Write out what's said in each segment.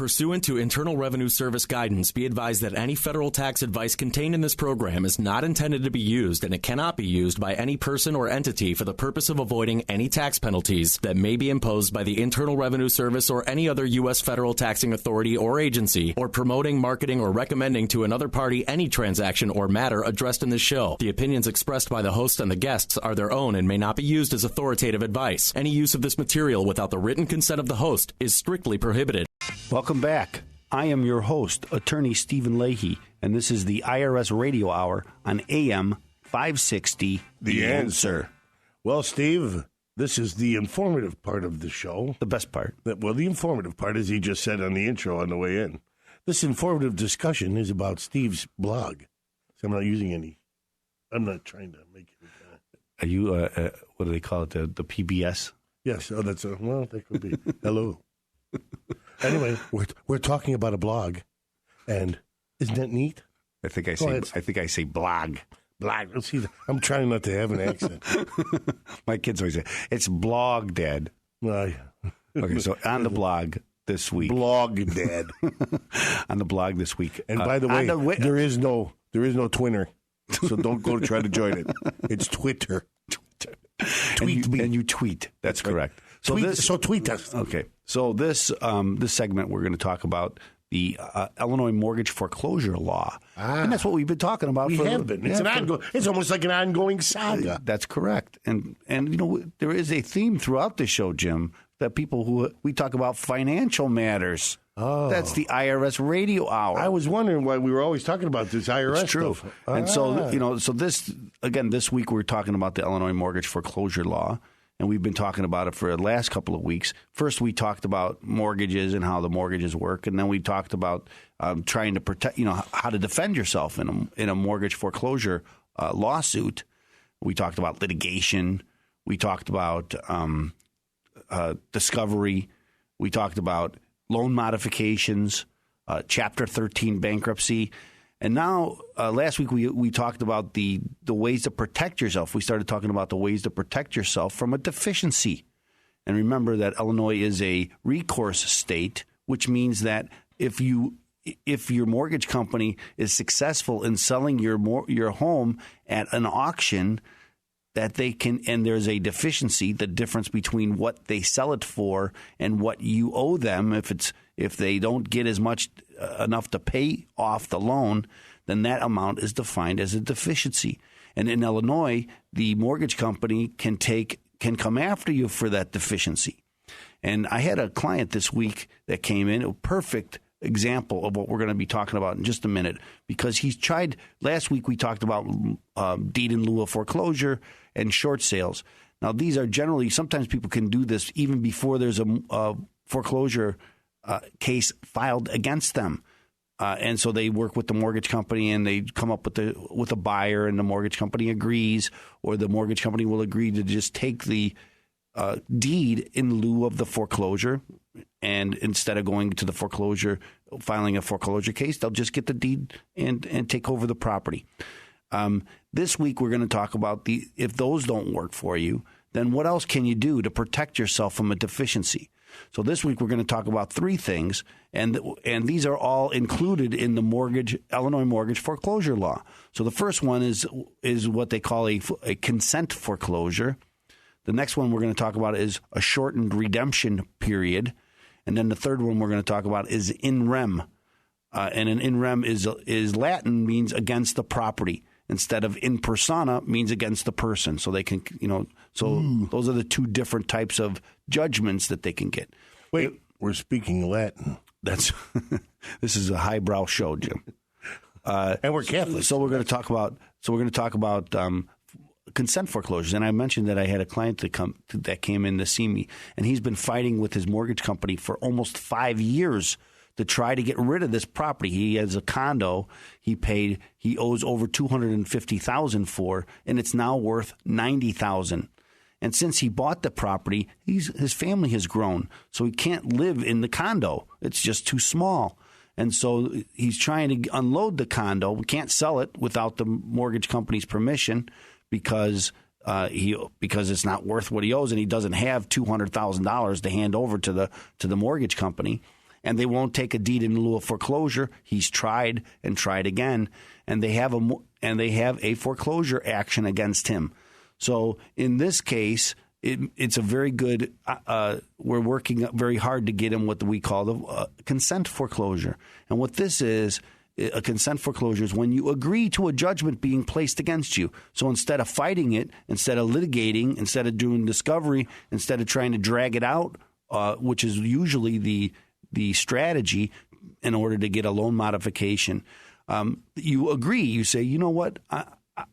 Pursuant to Internal Revenue Service guidance, be advised that any federal tax advice contained in this program is not intended to be used, and it cannot be used by any person or entity for the purpose of avoiding any tax penalties that may be imposed by the Internal Revenue Service or any other U.S. federal taxing authority or agency, or promoting, marketing, or recommending to another party any transaction or matter addressed in this show. The opinions expressed by the host and the guests are their own and may not be used as authoritative advice. Any use of this material without the written consent of the host is strictly prohibited. Welcome back. I am your host, Attorney Stephen Leahy, and this is the IRS Radio Hour on AM 560. The Answer. Well, Steve, this is the informative part of the show. The best part. Well, the informative part, as he just said on the intro on the way in. This informative discussion is about Steve's blog. So I'm not using any. I'm not trying to make it. Are you, what do they call it, the PBS? Yes. Oh, well, that could be. Hello. Anyway, we're talking about a blog, and isn't that neat? I think I say blog. Blog. See, I'm trying not to have an accent. My kids always say it's blog, Dad. Okay, so on the blog this week. Blog, Dad. On the blog this week. And by the way, there is no Twitter, so don't go to try to join it. It's Twitter. Tweet me. And you tweet. That's correct. So tweet us. Okay. So this segment, we're going to talk about the Illinois Mortgage Foreclosure Law. And that's what we've been talking about. We have been. It's almost like an ongoing saga. That's correct. And there is a theme throughout the show, Jim, that we talk about financial matters. Oh. That's the IRS Radio Hour. I was wondering why we were always talking about this IRS stuff. And so this week we're talking about the Illinois Mortgage Foreclosure Law, and we've been talking about it for the last couple of weeks. First, we talked about mortgages and how the mortgages work, and then we talked about trying to protect, how to defend yourself in a mortgage foreclosure lawsuit. We talked about litigation. We talked about discovery. We talked about loan modifications, Chapter 13 bankruptcy. And now, last week we talked about the ways to protect yourself. We started talking about the ways to protect yourself from a deficiency. And remember that Illinois is a recourse state, which means that if your mortgage company is successful in selling your home at an auction, that they can, and there's a deficiency, the difference between what they sell it for and what you owe them. If they don't get as much enough to pay off the loan, then that amount is defined as a deficiency. And in Illinois, the mortgage company can come after you for that deficiency. And I had a client this week that came in, a perfect example of what we're going to be talking about in just a minute, because he's tried. Last week we talked about deed in lieu of foreclosure and short sales. Now, these are generally, sometimes people can do this even before there's a foreclosure case filed against them. And so they work with the mortgage company and they come up with a buyer, and the mortgage company agrees, or the mortgage company will agree to just take the deed in lieu of the foreclosure. And instead of going to the foreclosure, filing a foreclosure case, they'll just get the deed and take over the property. This week, we're going to talk about if those don't work for you, then what else can you do to protect yourself from a deficiency? So this week, we're going to talk about three things, and these are all included in the Illinois Mortgage Foreclosure Law. So the first one is what they call a consent foreclosure. The next one we're going to talk about is a shortened redemption period. And then the third one we're going to talk about is in rem. And an in rem is Latin, means against the property. Instead of in persona, means against the person. So they can, those are the two different types of judgments that they can get. Wait, we're speaking Latin. This is a highbrow show, Jim. And we're Catholic. So we're going to talk about consent foreclosures. And I mentioned that I had a client that came in to see me, and he's been fighting with his mortgage company for almost 5 years to try to get rid of this property. He has a condo he owes over $250,000 for, and it's now worth $90,000. And since he bought the property, his family has grown, so he can't live in the condo. It's just too small. And so he's trying to unload the condo. We can't sell it without the mortgage company's permission because it's not worth what he owes, and he doesn't have $200,000 to hand over to the mortgage company. and they won't take a deed in lieu of foreclosure. He's tried and tried again, and they have a foreclosure action against him. So in this case, it's a very good. We're working very hard to get him what we call the consent foreclosure. And what this is, a consent foreclosure is when you agree to a judgment being placed against you. So instead of fighting it, instead of litigating, instead of doing discovery, instead of trying to drag it out, which is usually the strategy in order to get a loan modification, you agree. You say, you know what,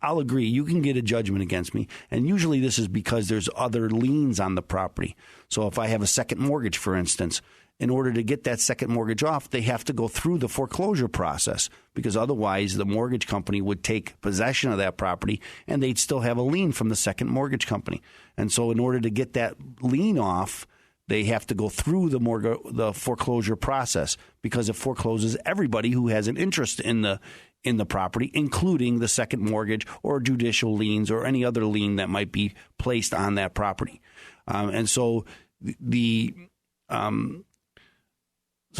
I'll agree. You can get a judgment against me. And usually this is because there's other liens on the property. So if I have a second mortgage, for instance, in order to get that second mortgage off, they have to go through the foreclosure process, because otherwise the mortgage company would take possession of that property and they'd still have a lien from the second mortgage company. And so in order to get that lien off, they have to go through the foreclosure process, because it forecloses everybody who has an interest in the property, including the second mortgage or judicial liens or any other lien that might be placed on that property. So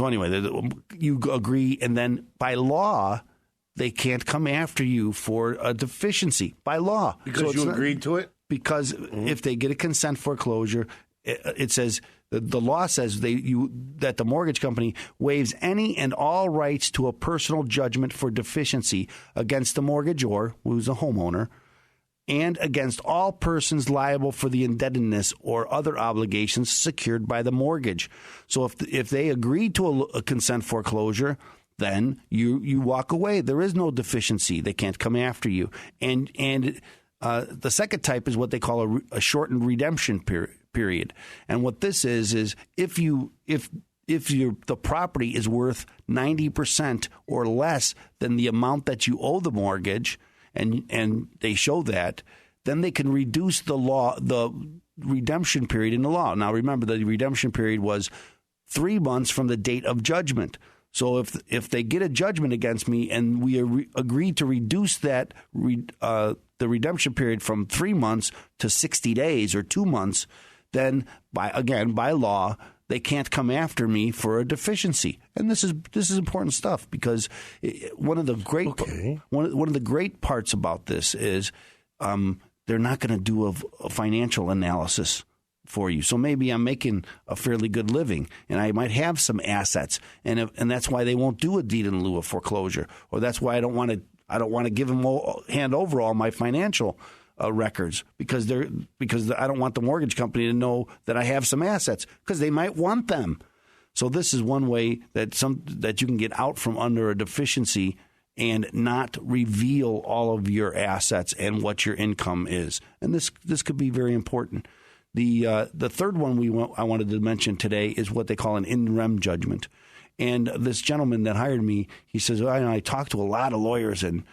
anyway, you agree, and then by law, they can't come after you for a deficiency by law. Because you agreed to it? Because if they get a consent foreclosure, it says the law says that the mortgage company waives any and all rights to a personal judgment for deficiency against the mortgagor, who's a homeowner, and against all persons liable for the indebtedness or other obligations secured by the mortgage. So if they agree to a consent foreclosure, then you walk away. There is no deficiency. They can't come after you. And the second type is what they call a shortened redemption period. And what this is if the property is worth 90% or less than the amount that you owe the mortgage, and they show that, then they can reduce the redemption period in the law. Now, remember, the redemption period was 3 months from the date of judgment. So if they get a judgment against me and we agree to reduce that the redemption period from 3 months to 60 days or 2 months, then by law, they can't come after me for a deficiency. And this is important stuff, because one of the great parts about this is they're not going to do a financial analysis for you. So maybe I'm making a fairly good living and I might have some assets, and that's why they won't do a deed in lieu of foreclosure, or that's why I don't want to give them hand over all my financial records, because I don't want the mortgage company to know that I have some assets, because they might want them. So this is one way that you can get out from under a deficiency and not reveal all of your assets and what your income is. And this could be very important. The third one I wanted to mention today is what they call an In Rem judgment. And this gentleman that hired me, he says, I talked to a lot of lawyers, and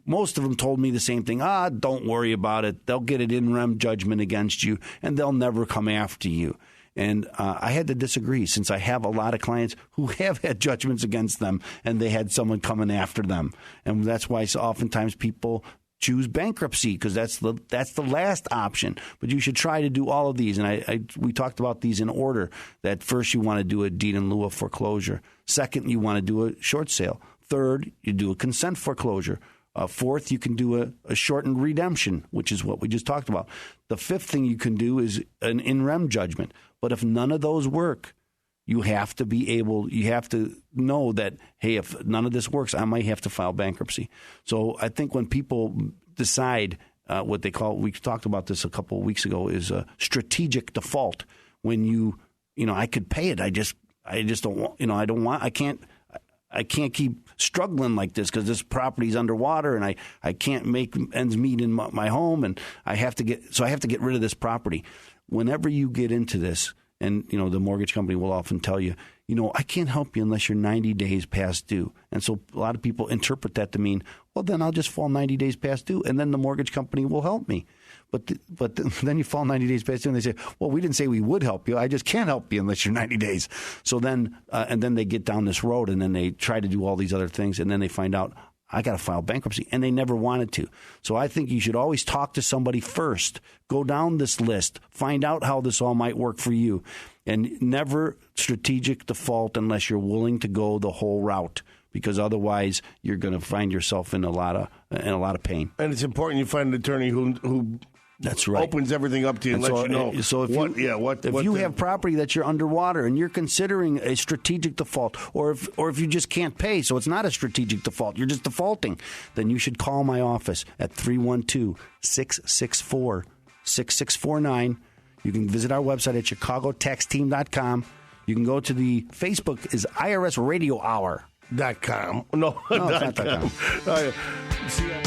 most of them told me the same thing. Don't worry about it. They'll get an in rem judgment against you, and they'll never come after you. And I had to disagree, since I have a lot of clients who have had judgments against them, and they had someone coming after them. And that's why oftentimes people choose bankruptcy, because that's the last option. But you should try to do all of these. And we talked about these in order. That first, you want to do a deed in lieu of foreclosure. Second, you want to do a short sale. Third, you do a consent foreclosure. Fourth, you can do a shortened redemption, which is what we just talked about. The fifth thing you can do is an in rem judgment. But if none of those work, you have to know that, hey, if none of this works, I might have to file bankruptcy. So I think when people decide what they call, we talked about this a couple of weeks ago, is a strategic default. When I could pay it, I just don't want, I can't keep struggling like this, because this property's underwater and I can't make ends meet in my home, and I have to get rid of this property. Whenever you get into this, and the mortgage company will often tell you, I can't help you unless you're 90 days past due. And so a lot of people interpret that to mean, well, then I'll just fall 90 days past due, and then the mortgage company will help me. But then you fall 90 days past due, and they say, well, we didn't say we would help you. I just can't help you unless you're 90 days. So then, and then they get down this road, and then they try to do all these other things, and then they find out, I got to file bankruptcy, and they never wanted to. So I think you should always talk to somebody first. Go down this list. Find out how this all might work for you. And never strategic default unless you're willing to go the whole route, because otherwise you're going to find yourself in a lot of pain. And it's important you find an attorney who that's right. opens everything up to you and lets you know. So if you have property that you're underwater and you're considering a strategic default, or if you just can't pay, so it's not a strategic default, you're just defaulting, then you should call my office at 312-664-6649. You can visit our website at chicagotaxteam.com. You can go to the Facebook is IRS Radio Hour. .com. No, it's not .com. See ya.